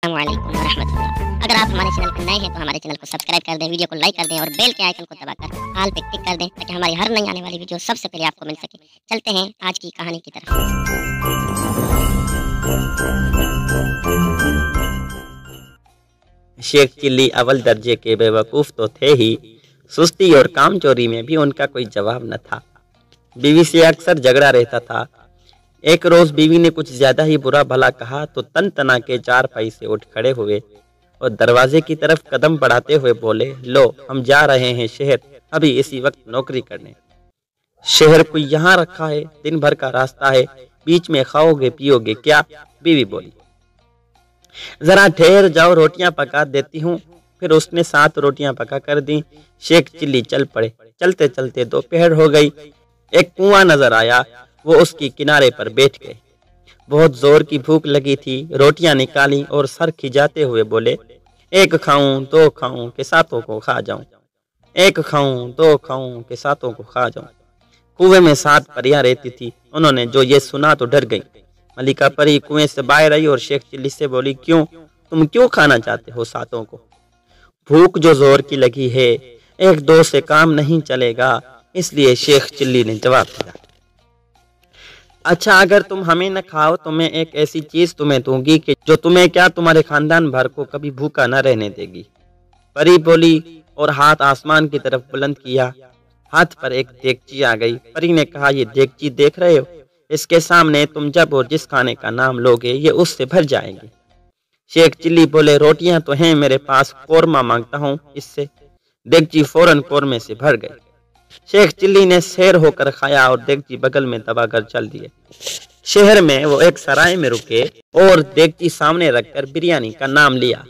अस्सलाम वालेकुम रहमतुल्लाह। अगर आप हमारे चैनल पर नए हैं तो हमारे चैनल को सब्सक्राइब कर दें, वीडियो को लाइक कर दें और बेल के आइकन को दबाकर ऑल पे क्लिक कर दें ताकि हमारी हर नई आने वाली वीडियो सबसे पहले आपको मिल सके। चलते हैं आज की कहानी की तरफ। शेख चिल्ली अव्वल दर्जे के बेवकूफ़ तो थे ही, सुस्ती और काम चोरी में भी उनका कोई जवाब न था। बीवी से अक्सर झगड़ा रहता था। एक रोज़ बीवी ने कुछ ज़्यादा ही बुरा भला कहा तो तन तना के चारपाई से उठ खड़े हुए और दरवाजे की तरफ कदम बढ़ाते हुए बोले, लो हम जा रहे हैं शहर, अभी इसी वक्त नौकरी करने। शहर को यहाँ रखा है, दिन भर का रास्ता है, बीच में खाओगे पियोगे क्या? बीवी बोली, जरा ठहर जाओ, रोटियां पका देती हूँ। फिर उसने 7 रोटियां पका कर दी। शेख चिल्ली चल पड़े। चलते चलते दोपहर हो गई। एक कुआं नजर आया, वो उसकी किनारे पर बैठ गए। बहुत जोर की भूख लगी थी। रोटियां निकाली और सर खिजाते हुए बोले, एक खाऊं, 2 खाऊं के सातों को खा जाऊं, एक खाऊं, 2 खाऊं के सातों को खा जाऊं। कुएं में 7 परियां रहती थी। उन्होंने जो ये सुना तो डर गई। मलिका परी कुएं से बाहर आई और शेख चिल्ली से बोली, क्यों, तुम क्यों खाना चाहते हो सातों को? भूख जो जोर की लगी है, 1-2 से काम नहीं चलेगा, इसलिए शेख चिल्ली ने जवाब दिया। अच्छा, अगर तुम हमें न खाओ तो मैं एक ऐसी चीज तुम्हें दूंगी कि जो तुम्हें क्या तुम्हारे खानदान भर को कभी भूखा न रहने देगी। परी बोली और हाथ आसमान की तरफ बुलंद किया। हाथ पर एक देगची आ गई। परी ने कहा, ये देगची देख रहे हो, इसके सामने तुम जब और जिस खाने का नाम लोगे ये उससे भर जाएंगे। शेख चिल्ली बोले, रोटियां तो हैं मेरे पास, कोरमा मांगता हूँ इससे। देगची फौरन कोरमे से भर गई। शेख चिल्ली ने सैर होकर खाया और देगची बगल में दबाकर चल दिए। शहर में वो एक सराय में रुके और देगची सामने रखकर बिरयानी का नाम लिया।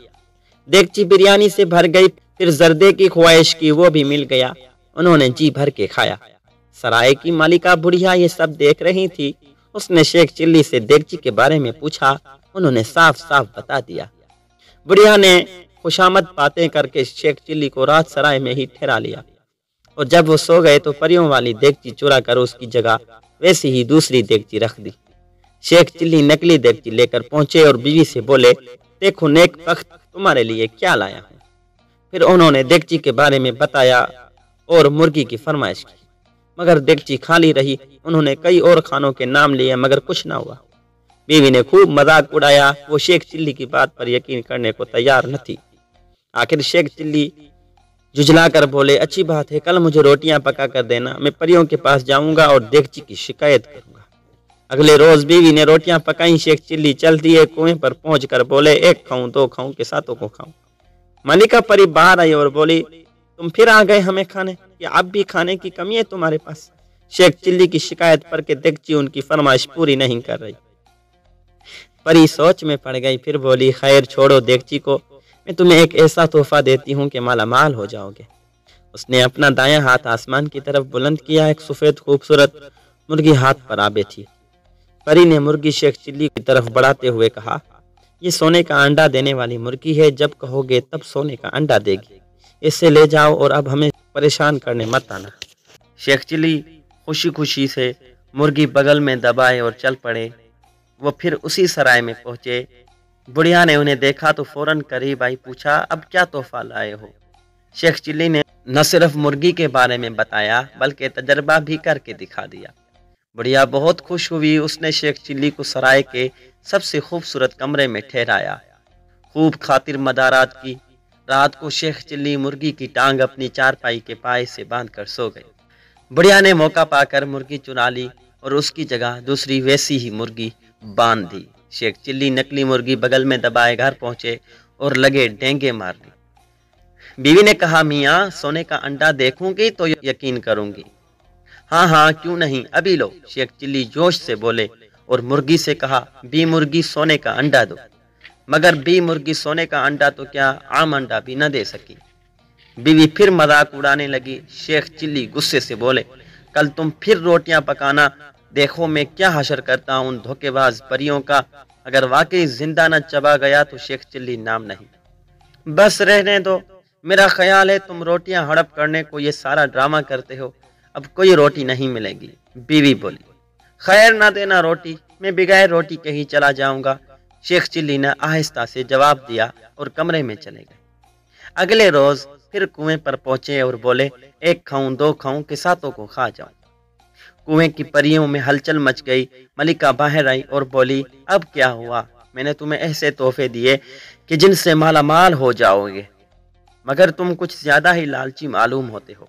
देगची बिरयानी से भर गई। फिर जर्दे की ख्वाहिश की, वो भी मिल गया। उन्होंने जी भर के खाया। सराय की मालिका बुढ़िया ये सब देख रही थी। उसने शेख चिल्ली से देगची के बारे में पूछा। उन्होंने साफ साफ बता दिया। बुढ़िया ने खुशामद बातें करके शेख चिल्ली को रात सराय में ही ठहरा लिया और जब वो सो गए तो परियों वाली देगची चुरा कर उसकी जगह वैसी ही दूसरी देगची रख दी। शेख चिल्ली नकली देगची लेकर पहुंचे और बीवी से बोले, देखो नेक बख्त तुम्हारे लिए क्या लाया हूं। फिर उन्होंने देगची के बारे में बताया और मुर्गी की फरमाइश की, मगर देगची खाली रही। उन्होंने कई और खानों के नाम लिए मगर कुछ ना हुआ। बीवी ने खूब मजाक उड़ाया। वो शेख चिल्ली की बात पर यकीन करने को तैयार न थी। आखिर शेख चिल्ली जुझला कर बोले, अच्छी बात है, कल मुझे रोटियां पका कर देना, मैं परियों के पास जाऊंगा और देगची की शिकायत करूंगा। अगले रोज बीवी ने रोटियां पकाई। शेख चिल्ली चल दिए। कुएं पर पहुंचकर बोले, 1 खाऊं, 2 खाऊं के सातों को खाऊं। मलिका परी बाहर आई और बोली, तुम फिर आ गए हमें खाने, या अब भी खाने की कमी है तुम्हारे पास? शेख चिल्ली की शिकायत पर के देगची उनकी फरमाइश पूरी नहीं कर रही। परी सोच में पड़ गई। फिर बोली, खैर छोड़ो देगची को, मैं तुम्हें एक ऐसा तोहफा देती हूँ कि माला माल हो जाओगे। उसने अपना दायां हाथ आसमान की तरफ बुलंद किया। एक सफेद खूबसूरत मुर्गी हाथ पर आ बैठी। परी ने मुर्गी शेख चिल्ली की तरफ बढ़ाते हुए कहा, ये सोने का अंडा देने वाली मुर्गी है, जब कहोगे तब सोने का अंडा देगी। इससे ले जाओ और अब हमें परेशान करने मत आना। शेख चिल्ली खुशी खुशी से मुर्गी बगल में दबाए और चल पड़े। वो फिर उसी सराय में पहुंचे। बुढ़िया ने उन्हें देखा तो फौरन करीब आई। पूछा, अब क्या तोहफा लाए हो? शेख चिल्ली ने न सिर्फ मुर्गी के बारे में बताया बल्कि तजर्बा भी करके दिखा दिया। बुढ़िया बहुत खुश हुई। उसने शेख चिल्ली को सराय के सबसे खूबसूरत कमरे में ठहराया, खूब खातिर मदारात की। रात को शेख चिल्ली मुर्गी की टांग अपनी चारपाई के पाए से बांध कर सो गए। बुढ़िया ने मौका पाकर मुर्गी चुरा ली और उसकी जगह दूसरी वैसी ही मुर्गी बांध दी। शेख चिल्ली नकली मुर्गी बगल में दबाए घर पहुंचे और लगे डेंगे मारने। बीवी ने कहा, मियाँ सोने का अंडा देखूंगी तो यकीन करूंगी। हाँ हाँ क्यों नहीं, अभी लो, शेख चिल्ली जोश से बोले और मुर्गी से कहा, बी मुर्गी सोने का अंडा दो। मगर बी मुर्गी सोने का अंडा तो क्या आम अंडा भी न दे सकी। बीवी फिर मजाक उड़ाने लगी। शेख चिल्ली गुस्से से बोले, कल तुम फिर रोटियां पकाना, देखो मैं क्या हशर करता हूँ उन धोखेबाज परियों का। अगर वाकई जिंदा न चबा गया तो शेख चिल्ली नाम नहीं। बस रहने दो, मेरा ख्याल है तुम रोटियां हड़प करने को ये सारा ड्रामा करते हो, अब कोई रोटी नहीं मिलेगी। बीवी बोली, खैर ना देना रोटी, मैं बिगैर रोटी के ही चला जाऊंगा। شیخ چلی نے آہستہ سے جواب دیا اور کمرے میں چلے گئے۔ اگلے روز پھر کنویں پر پہنچے اور بولے، 1 کھاؤں 2 کھاؤں کہ 7 کو کھا جاؤں۔ کنویں کی پریوں میں ہلچل مچ گئی۔ ملکہ باہر آئی اور بولی، اب کیا ہوا؟ میں نے تمہیں ایسے تحفے دیے کہ جن سے مالا مال ہو جاؤ گے، مگر تم کچھ زیادہ ہی لالچی معلوم ہوتے ہو۔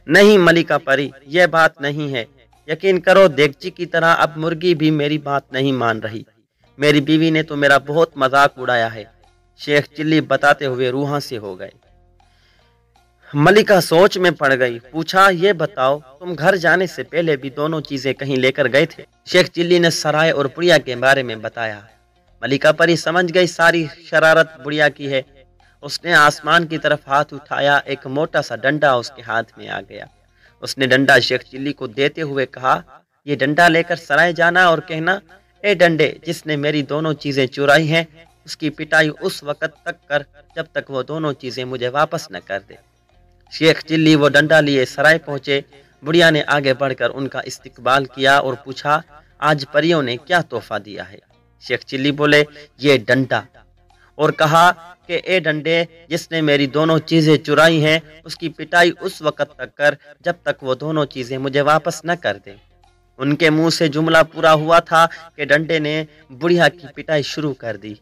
نہیں ملکہ پری، یہ بات نہیں ہے، یقین کرو دیگچی کی طرح اب مرغی بھی میری بات نہیں مان رہی۔ میری بیوی نے تو میرا بہت مذاق اڑایا ہے۔ شیخ چلی بتاتے ہوئے روحاں سے ہو گئے۔ ملکہ سوچ میں پڑ گئی، پوچھا، یہ بتاؤ تم گھر جانے سے پہلے بھی دونوں چیزیں کہیں لے کر گئے تھے؟ شیخ چلی نے سرائے اور بڑھیا کے بارے میں بتایا۔ ملکہ پری سمجھ گئی ساری شرارت بڑھیا کی ہے۔ اس نے آسمان کی طرف ہاتھ اٹھایا، ایک موٹا سا ڈنڈا اس کے ہاتھ میں آ گیا۔ اس نے ڈنڈا شیخ چلی کو دیتے ہوئے کہا، یہ ڈنڈا لے کر سرائے جانا اور کہنا، اے ڈنڈے، جس نے میری دونوں چیزیں چرائی ہیں اس کی پٹائی اس وقت تک کر جب تک وہ دونوں چیزیں مجھے واپس نہ کر دے۔ شیخ چلی وہ ڈنڈا لیے سرائے پہنچے۔ بڑھیا نے آگے بڑھ کر ان کا استقبال کیا اور پوچھا، آج پریوں نے کیا تحفہ دیا ہے؟ شیخ چلی بولے، یہ ڈنڈا، اور کہا کہ اے ڈنڈے، جس نے میری دونوں چیزیں چرائی ہیں اس کی پٹائی اس وقت تک کر جب تک وہ دونوں چیزیں مجھے واپس نہ کر دے۔ ان کے منہ سے جملہ پورا ہوا تھا کہ ڈنڈے نے بڑھیا کی پٹائی شروع کر دی۔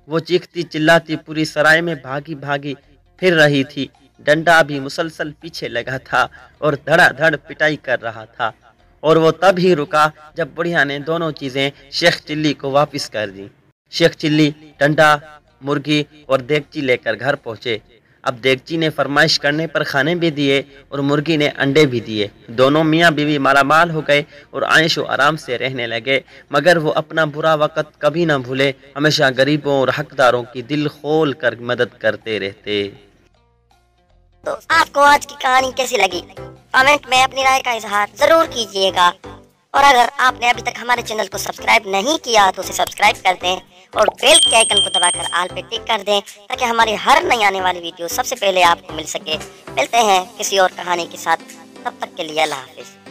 وہ چیختی چلاتی پوری سرائے میں بھاگی بھاگی پھر رہی تھی۔ ڈنڈا بھی مسلسل پیچھے لگا تھا اور دھڑا دھڑ پٹائی کر رہا تھا، اور وہ تب ہی رکا جب بڑھیا نے دونوں چیزیں شیخ چلی کو واپس کر دی۔ شیخ چلی ڈنڈا، مرغی اور دیگچی لے کر گھر پہنچے۔ اب دیگچی نے فرمائش کرنے پر کھانے بھی دیے اور مرغی نے انڈے بھی دیے۔ دونوں میاں بیوی مالا مال ہو گئے اور عیش و آرام سے رہنے لگے، مگر وہ اپنا برا وقت کبھی نہ بھولے، ہمیشہ غریبوں اور حقداروں کی دل کھول کر مدد کرتے رہتے۔ تو آپ کو آج کی کہانی کیسی لگی؟ کامنٹ میں اپنی رائے کا اظہار ضرور کیجیے گا، اور اگر آپ نے ابھی تک ہمارے چینل کو سبسکرائب نہیں کیا تو اسے سبسکرائب کر دیں اور بیل کے آئیکن کو دبا کر آل پہ ٹک کر دیں تاکہ ہماری ہر نئی آنے والی ویڈیو سب سے پہلے آپ کو مل سکے۔ ملتے ہیں کسی اور کہانی کے ساتھ، تب تک کے لیے اللہ حافظ۔